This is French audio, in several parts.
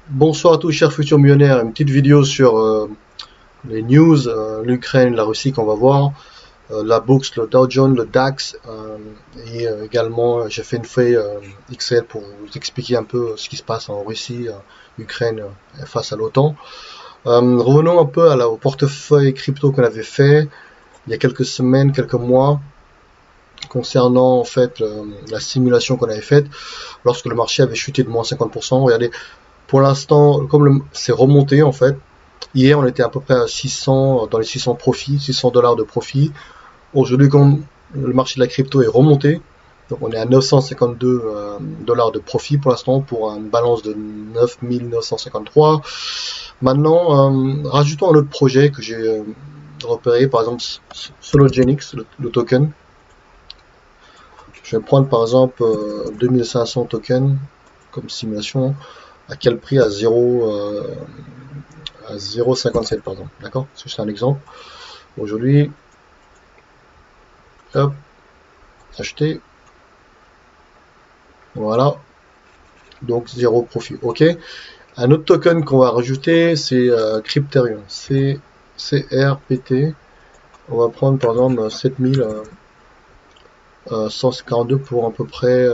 Bonsoir à tous chers futurs millionnaires, une petite vidéo sur les news, l'Ukraine, la Russie qu'on va voir, la bourse, le Dow Jones, le DAX, et également j'ai fait une feuille Excel pour vous expliquer un peu ce qui se passe en Russie, Ukraine face à l'OTAN. Revenons un peu au portefeuille crypto qu'on avait fait il y a quelques semaines, quelques mois, concernant en fait la simulation qu'on avait faite lorsque le marché avait chuté de moins 50%. Regardez, pour l'instant, comme c'est remonté en fait, hier on était à peu près à 600, dans les 600 profits, 600 dollars de profit. Aujourd'hui, comme le marché de la crypto est remonté, donc on est à 952 dollars de profit pour l'instant pour une balance de 9953. Maintenant, rajoutons un autre projet que j'ai repéré, par exemple Sologenics, le token. Je vais prendre par exemple 2500 tokens comme simulation. À quel prix? À 0,57 pardon. D'accord? C'est un exemple. Aujourd'hui, hop, acheter. Voilà. Donc zéro profit. Ok. Un autre token qu'on va rajouter, c'est Crypterium. CRPT. On va prendre par exemple 7142 pour à peu près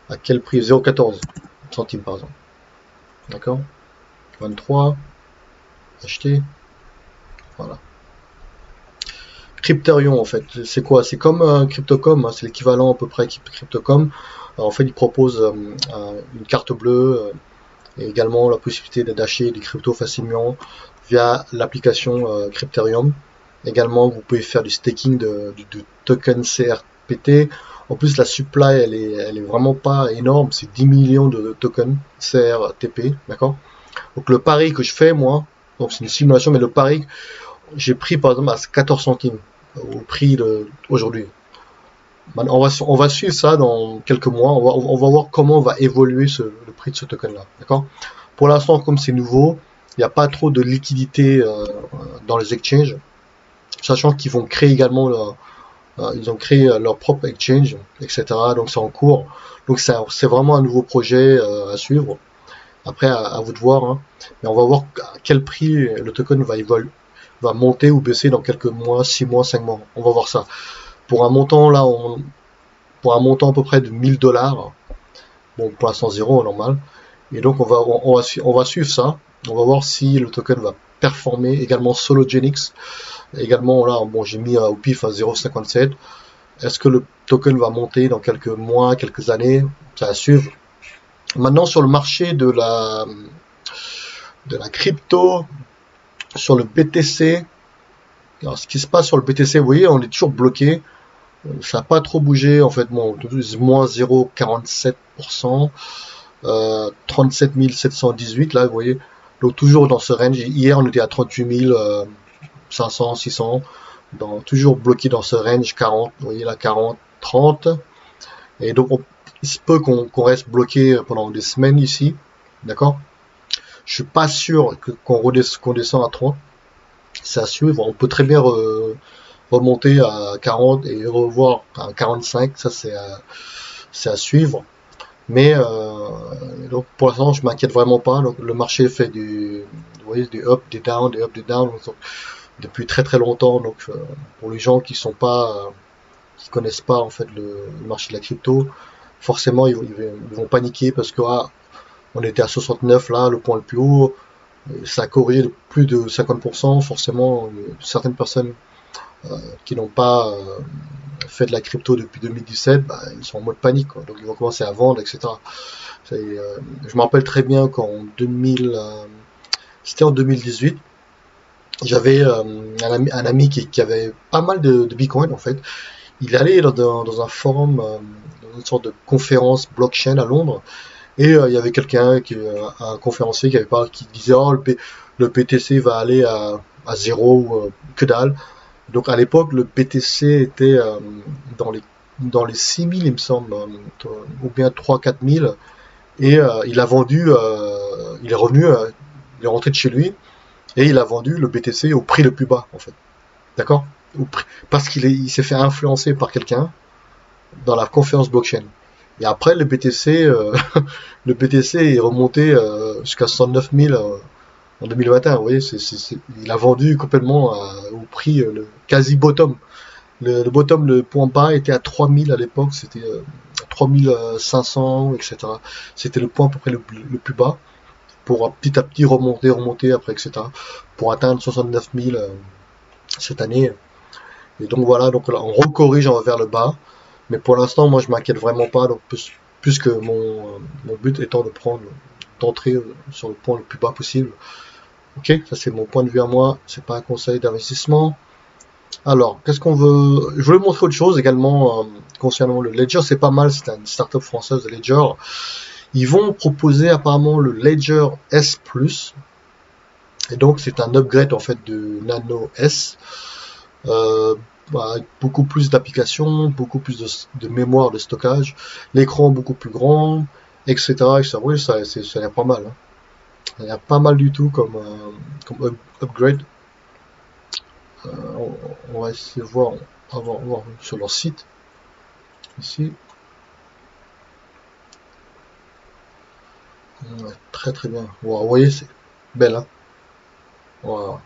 à quel prix? 0,14 centimes par exemple. D'accord? 23. Acheter. Voilà. Crypterion en fait, c'est quoi? C'est comme Cryptocom, hein, c'est l'équivalent à peu près Cryptocom. Alors, en fait, il propose une carte bleue et également la possibilité d'acheter des cryptos facilement via l'application Crypterium. Également, vous pouvez faire du staking de token CRPT. En plus, la supply, elle est vraiment pas énorme. C'est 10 millions de tokens CRTP, d'accord? Donc, le pari que je fais, moi, donc c'est une simulation, mais le pari, j'ai pris par exemple à 14 centimes au prix aujourd'hui. On va suivre ça dans quelques mois. On va voir comment va évoluer le prix de ce token-là. D'accord? Pour l'instant, comme c'est nouveau, il n'y a pas trop de liquidité dans les exchanges, sachant qu'ils vont créer également ils ont créé leur propre exchange, etc. Donc c'est en cours. Donc c'est vraiment un nouveau projet à suivre. Après, à vous de voir. Hein. Mais on va voir à quel prix le token va monter ou baisser dans quelques mois, 6 mois, 5 mois. On va voir ça. Pour un montant là, pour un montant à peu près de 1000 dollars, bon pour l'instant zéro normal. Et donc on va suivre ça. On va voir si le token va performer. Également Sologenics. Également là, bon j'ai mis au pif à 0,57. Est-ce que le token va monter dans quelques mois, quelques années? Ça va suivre. Maintenant sur le marché de la crypto, sur le BTC. Alors, ce qui se passe sur le BTC, vous voyez, on est toujours bloqué. Ça n'a pas trop bougé, en fait, bon, moins 0,47%, 37 718, là, vous voyez. Donc, toujours dans ce range. Hier, on était à 38 500, 600. Toujours bloqué dans ce range 40, vous voyez là, 40, 30. Et donc, il se peut qu'on reste bloqué pendant des semaines ici. D'accord? Je suis pas sûr qu'on descend à 30. C'est à suivre. On peut très bien remonter à 40 et revoir à 45. Ça, c'est à suivre. Mais donc pour l'instant, je m'inquiète vraiment pas. Donc, le marché fait vous voyez, des up, des down, des up, des down donc, depuis très très longtemps. Donc pour les gens qui connaissent pas en fait le marché de la crypto, forcément ils vont paniquer parce que on était à 69 là, le point le plus haut. Ça a corrigé de plus de 50%. Forcément, certaines personnes qui n'ont pas fait de la crypto depuis 2017, bah, ils sont en mode panique, quoi. Donc ils vont commencer à vendre, etc. Je me rappelle très bien qu'en 2000, c'était en 2018, j'avais un ami qui avait pas mal de Bitcoin en fait. Il allait dans un forum, dans une sorte de conférence blockchain à Londres, et il y avait quelqu'un, un conférencier qui disait oh, le PTC va aller à zéro ou que dalle. Donc à l'époque, le PTC était dans les dans les 6000 il me semble, ou bien 3 4 000, et il a vendu, il est revenu, il est rentré de chez lui, et il a vendu le BTC au prix le plus bas, en fait. D'accord? Parce il s'est fait influencer par quelqu'un dans la conférence blockchain. Et après, le BTC, le BTC est remonté jusqu'à 69 000 en 2021. Vous voyez, il a vendu complètement au prix le quasi bottom. Le bottom, le point bas était à 3000 à l'époque, c'était 3500, etc. C'était le point à peu près le plus bas, pour petit à petit remonter après, etc. Pour atteindre 69 000 cette année. Et donc voilà, donc là, on recorrige vers le bas. Mais pour l'instant, moi, je m'inquiète vraiment pas. Donc, plus que mon but étant d'entrer sur le point le plus bas possible. Ok, ça c'est mon point de vue à moi. C'est pas un conseil d'investissement. Alors, qu'est-ce qu'on veut? Je voulais montrer autre chose également concernant le Ledger. C'est pas mal, c'est une startup française, Ledger. Ils vont proposer apparemment le Ledger S+. Et donc, c'est un upgrade en fait de Nano S. Avec beaucoup plus d'applications, beaucoup plus de mémoire de stockage, l'écran beaucoup plus grand, etc. Oui, ça a l'air pas mal. Hein. Ça a l'air pas mal du tout comme upgrade. On va essayer de voir sur leur site. Ici. Ouais, très très bien. Wow, vous voyez, c'est belle. Hein. Wow.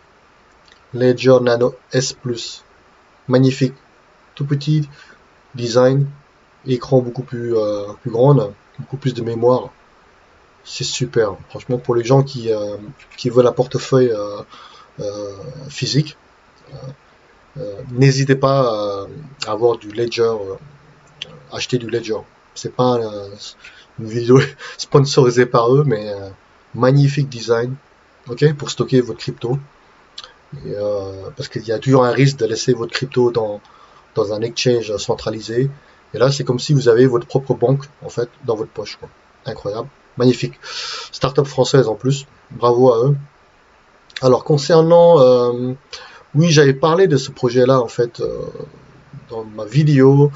Ledger Nano S+. Magnifique. Tout petit design. Écran beaucoup plus grande. Beaucoup plus de mémoire. C'est super. Franchement, pour les gens qui veulent un portefeuille physique, n'hésitez pas à avoir du Ledger, acheter du Ledger. C'est pas une vidéo sponsorisée par eux, mais magnifique design, ok, pour stocker votre crypto. Et, parce qu'il y a toujours un risque de laisser votre crypto dans un exchange centralisé. Et là, c'est comme si vous avez votre propre banque en fait dans votre poche. Quoi. Incroyable, magnifique. Startup française en plus. Bravo à eux. Alors concernant oui, j'avais parlé de ce projet-là en fait dans ma vidéo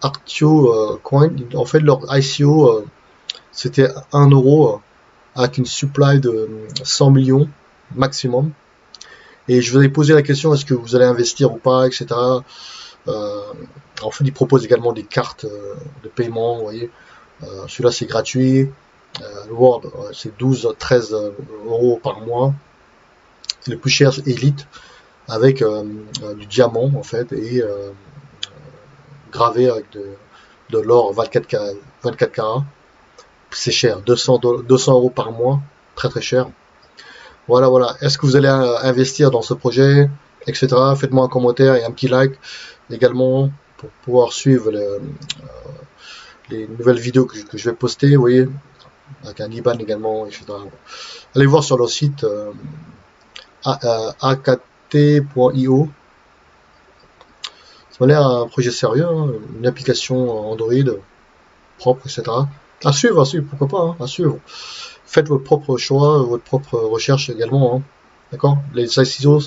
Artio Coin. En fait, leur ICO c'était 1 euro avec une supply de 100 millions maximum. Et je vous avais posé la question est-ce que vous allez investir ou pas, etc. En fait, ils proposent également des cartes de paiement. Vous voyez, celui-là c'est gratuit. Le World c'est 12-13 euros par mois. Le plus cher c'est Elite avec du diamant en fait et gravé avec de l'or 24 carats. C'est cher, 200 euros par mois, très très cher. Voilà. Est-ce que vous allez investir dans ce projet, etc. Faites-moi un commentaire et un petit like également pour pouvoir suivre les nouvelles vidéos que je vais poster, vous voyez, avec un IBAN également, etc. Allez voir sur leur site akt.io. Ça m'a l'air un projet sérieux, hein, une application Android propre, etc. À suivre, pourquoi pas, hein, à suivre. Faites votre propre choix, votre propre recherche également. Hein. D'accord. Les ICO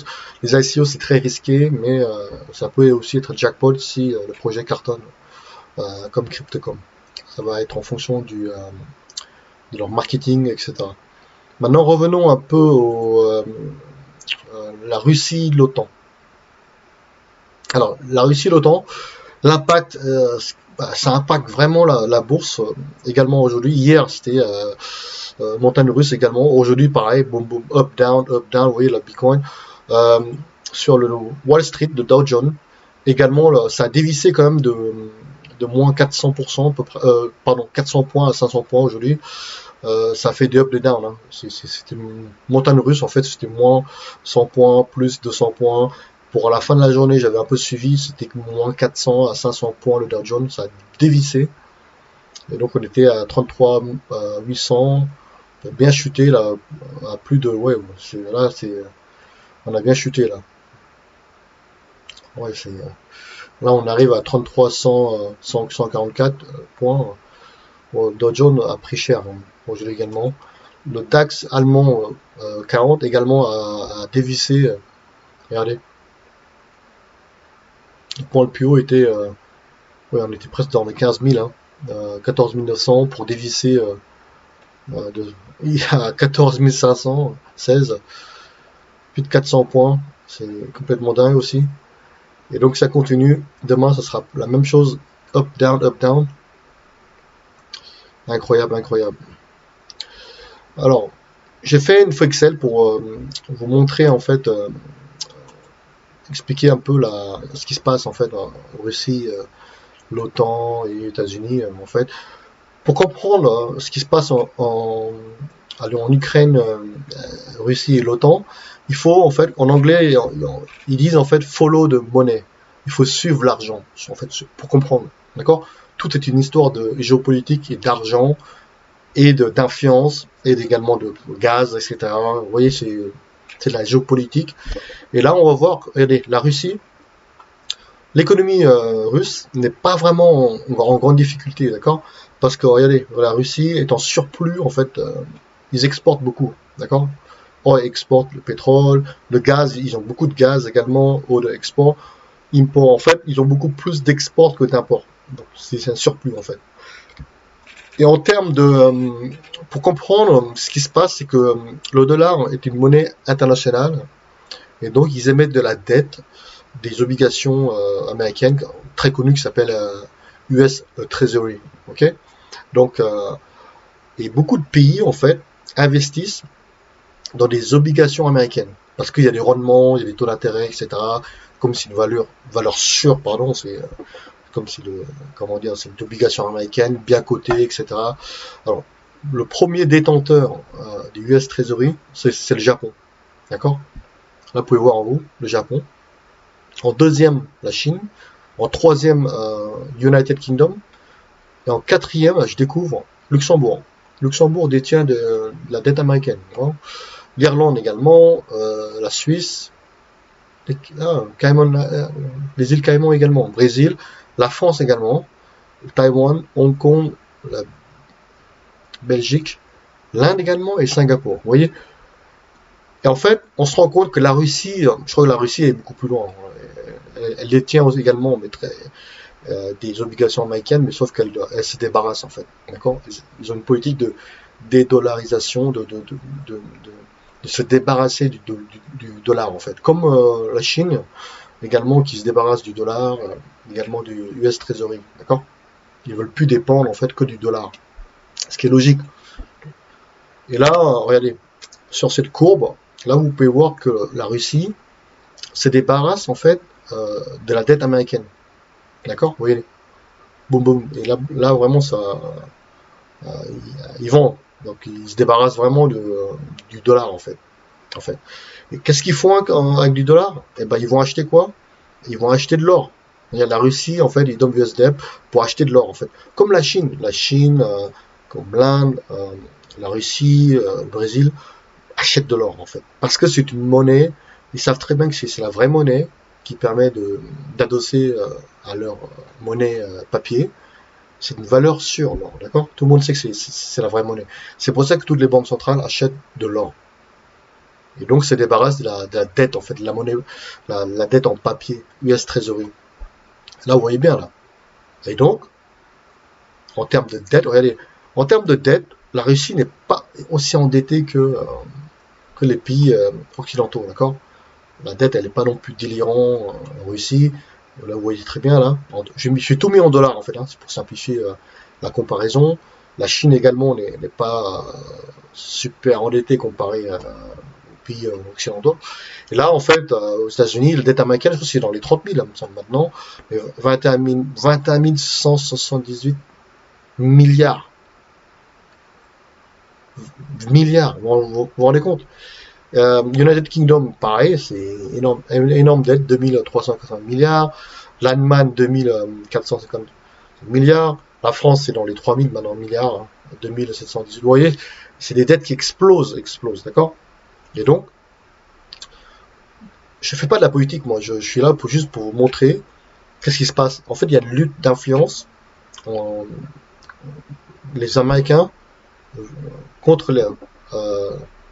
c'est très risqué, mais ça peut aussi être jackpot si le projet cartonne, comme Crypto.com. Ça va être en fonction de leur marketing, etc. Maintenant, revenons un peu la Russie, l'OTAN. Alors, la Russie, l'OTAN, l'impact, ça impacte vraiment la bourse également aujourd'hui. Hier, c'était montagne russe également. Aujourd'hui, pareil, boom, boom, up, down, vous voyez, la Bitcoin. Sur le Wall Street de Dow Jones, également, là, ça a dévissé quand même de moins 400%, à peu près, 400 points à 500 points aujourd'hui. Ça fait des up, des down. Hein. C'était une montagne russe, en fait, c'était moins 100 points, plus 200 points. Pour la fin de la journée, j'avais un peu suivi, c'était moins 400 à 500 points le Dow Jones, ça a dévissé. Et donc on était à 33 800, bien chuté là, à plus de, ouais, on a bien chuté là. Ouais, là on arrive à 33 144 points. Dow Jones a pris cher hein, aujourd'hui également. Le DAX allemand 40 également a dévissé. Regardez. Le point le plus haut était, ouais, on était presque dans les 15 000, hein, 14 900 pour dévisser il y a 14 516, plus de 400 points, c'est complètement dingue aussi. Et donc ça continue. Demain, ça sera la même chose, up, down, up, down. Incroyable. Alors, j'ai fait une feuille Excel pour vous montrer en fait, expliquer un peu ce qui se passe en fait en Russie, l'OTAN et les États-Unis en fait. Pour comprendre ce qui se passe en Ukraine, Russie et l'OTAN, il faut en fait, en anglais, ils disent en fait follow the money. Il faut suivre l'argent, en fait, pour comprendre. D'accord? Tout est une histoire de géopolitique et d'argent et d'influence et également de gaz, etc. Vous voyez, c'est de la géopolitique. Et là, on va voir, regardez, la Russie, l'économie russe n'est pas vraiment en grande difficulté, d'accord? Parce que regardez, la Russie est en surplus, en fait, ils exportent beaucoup, d'accord? Ils exportent le pétrole, le gaz, ils ont beaucoup de gaz également, eau d'export, import, en fait, ils ont beaucoup plus d'export que d'import. Donc c'est un surplus, en fait. Et en termes de, pour comprendre ce qui se passe, c'est que le dollar est une monnaie internationale, et donc ils émettent de la dette, des obligations américaines très connues qui s'appellent US Treasury. Ok, donc et beaucoup de pays en fait investissent dans des obligations américaines parce qu'il y a des rendements, il y a des taux d'intérêt, etc. Comme si une valeur sûre, pardon, c'est comme si comment dire, c'est une obligation américaine bien cotée, etc. Alors le premier détenteur des US Treasury, c'est le Japon, d'accord. Là, vous pouvez voir en haut le Japon. En deuxième, la Chine. En troisième, United Kingdom. Et en quatrième, je découvre Luxembourg. Luxembourg détient de la dette américaine. Hein. L'Irlande également, la Suisse, les îles Caïmans également, Brésil, la France également, Taïwan, Hong Kong, la Belgique, l'Inde également et Singapour. Vous voyez. Et en fait, on se rend compte que la Russie, je crois que la Russie est beaucoup plus loin. Elle détient également, mais des obligations américaines, mais sauf qu'elle se débarrasse en fait. D'accord. Ils ont une politique de dédollarisation, de se débarrasser du dollar en fait. Comme la Chine également qui se débarrasse du dollar, également du US Treasury. D'accord. Ils veulent plus dépendre en fait que du dollar. Ce qui est logique. Et là, regardez, sur cette courbe, là vous pouvez voir que la Russie se débarrasse en fait de la dette américaine. D'accord. Vous voyez, boum boum. Et là vraiment ça, ils vendent. Donc ils se débarrassent vraiment du dollar en fait. Et qu'est-ce qu'ils font avec du dollar? Eh ben ils vont acheter quoi? Ils vont acheter de l'or. Il y a la Russie en fait, ils donnent USD pour acheter de l'or en fait. Comme la Chine, comme l'Inde, la Russie, le Brésil achètent de l'or en fait. Parce que c'est une monnaie, ils savent très bien que c'est la vraie monnaie qui permet d'adosser à leur monnaie papier. C'est une valeur sûre, l'or, d'accord. Tout le monde sait que c'est la vraie monnaie. C'est pour ça que toutes les banques centrales achètent de l'or. Et donc, se débarrassent de la dette, en fait, de la monnaie, la dette en papier, US Treasury. Là, vous voyez bien, là. Et donc, en termes de dette, regardez, en termes de dette, la Russie n'est pas aussi endettée que les pays occidentaux, d'accord. La dette, elle n'est pas non plus délirante en Russie. Là, vous voyez très bien, là. J'ai tout mis en dollars, en fait, hein, c'est pour simplifier la comparaison. La Chine également n'est pas super endettée comparée aux pays occidentaux. Et là, en fait, aux États-Unis, la dette américaine, je pense que c'est dans les 30 000, là, me semble maintenant, mais 21 178 milliards. Milliards, vous vous rendez compte? United Kingdom, pareil, c'est énorme dette, 2380 milliards. L'Allemagne, 2450 milliards. La France, c'est dans les 3000 maintenant milliards, hein, 2718. Vous voyez, c'est des dettes qui explosent, d'accord. Et donc, je fais pas de la politique, moi. Je suis là juste pour vous montrer qu'est-ce qui se passe. En fait, il y a une lutte d'influence. Les Américains contre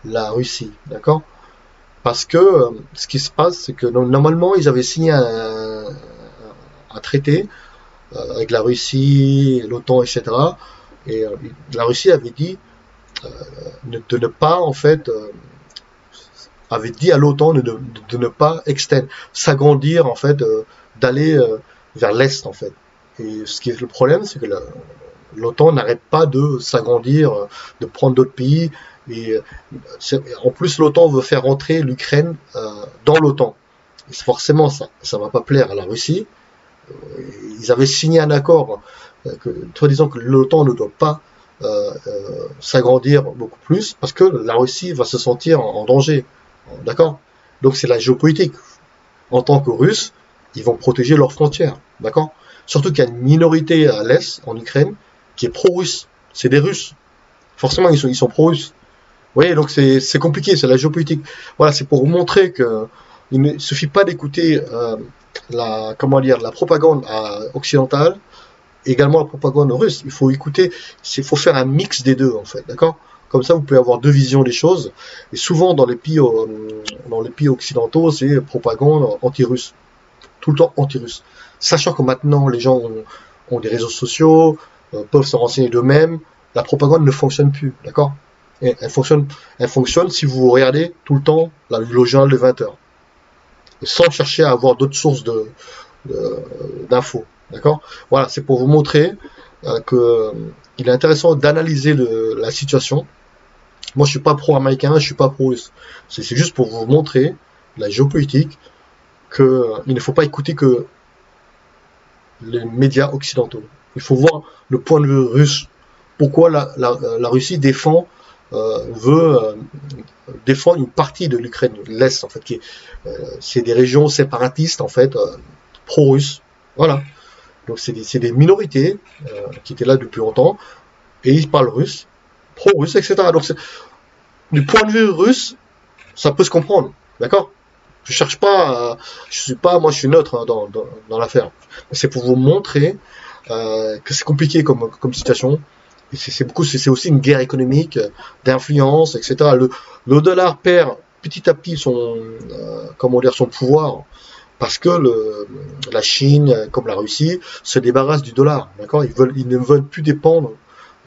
la Russie, d'accord. Parce que ce qui se passe, c'est que normalement, ils avaient signé un traité avec la Russie, l'OTAN, etc. Et la Russie avait dit de ne pas, en fait, avait dit à l'OTAN de ne pas s'agrandir, en fait, d'aller vers l'Est, en fait. Et ce qui est le problème, c'est que l'OTAN n'arrête pas de s'agrandir, de prendre d'autres pays. Et en plus, l'OTAN veut faire entrer l'Ukraine dans l'OTAN. Forcément, ça va pas plaire à la Russie. Ils avaient signé un accord disant que l'OTAN ne doit pas s'agrandir beaucoup plus parce que la Russie va se sentir en danger. D'accord? Donc c'est la géopolitique. En tant que Russes, ils vont protéger leurs frontières. D'accord? Surtout qu'il y a une minorité à l'Est, en Ukraine, qui est pro-russe. C'est des Russes. Forcément, ils sont pro-russes. Vous voyez, donc c'est compliqué, c'est la géopolitique. Voilà, c'est pour vous montrer que il ne suffit pas d'écouter la propagande occidentale, également la propagande russe. Il faut écouter, il faut faire un mix des deux en fait, d'accord? Comme ça, vous pouvez avoir deux visions des choses. Et souvent dans les pays occidentaux, c'est propagande anti-russe, tout le temps anti-russe. Sachant que maintenant les gens ont des réseaux sociaux, peuvent se renseigner d'eux-mêmes, la propagande ne fonctionne plus, d'accord? Et elle fonctionne si vous regardez tout le temps le journal de 20 heures, sans chercher à avoir d'autres sources d'infos. D'accord? Voilà, c'est pour vous montrer qu'il est intéressant d'analyser la situation. Moi, je suis pas pro-américain, je suis pas pro-russe. C'est juste pour vous montrer la géopolitique qu'il ne faut pas écouter que les médias occidentaux. Il faut voir le point de vue russe. Pourquoi la Russie veut défendre une partie de l'Ukraine, l'Est en fait, c'est des régions séparatistes en fait, pro-russes. Voilà. Donc c'est des minorités qui étaient là depuis longtemps et ils parlent russe, pro-russe, etc. Donc du point de vue russe, ça peut se comprendre, d'accord? Je cherche pas, moi je suis neutre hein, dans l'affaire. C'est pour vous montrer que c'est compliqué comme situation. C'est aussi une guerre économique, d'influence, etc. Le dollar perd petit à petit son pouvoir parce que la Chine, comme la Russie, se débarrasse du dollar. D'accord? Ils ne veulent plus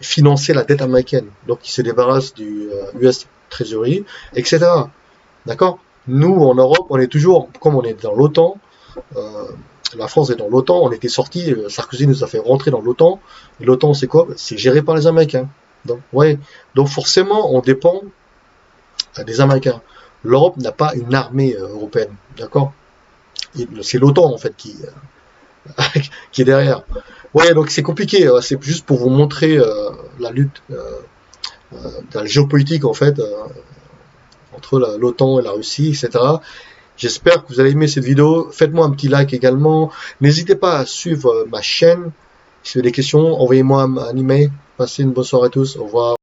financer la dette américaine. Donc ils se débarrassent du US Treasury, etc. D'accord? Nous, en Europe, on est toujours, comme on est dans l'OTAN, la France est dans l'OTAN, on était sortis, Sarkozy nous a fait rentrer dans l'OTAN. L'OTAN, c'est quoi? C'est géré par les Américains. Donc forcément, on dépend des Américains. L'Europe n'a pas une armée européenne, d'accord? C'est l'OTAN en fait qui est derrière. Ouais, donc c'est compliqué. C'est juste pour vous montrer la lutte, la géopolitique en fait entre l'OTAN et la Russie, etc. J'espère que vous avez aimé cette vidéo. Faites-moi un petit like également. N'hésitez pas à suivre ma chaîne. Si vous avez des questions, envoyez-moi un email. Passez une bonne soirée à tous. Au revoir.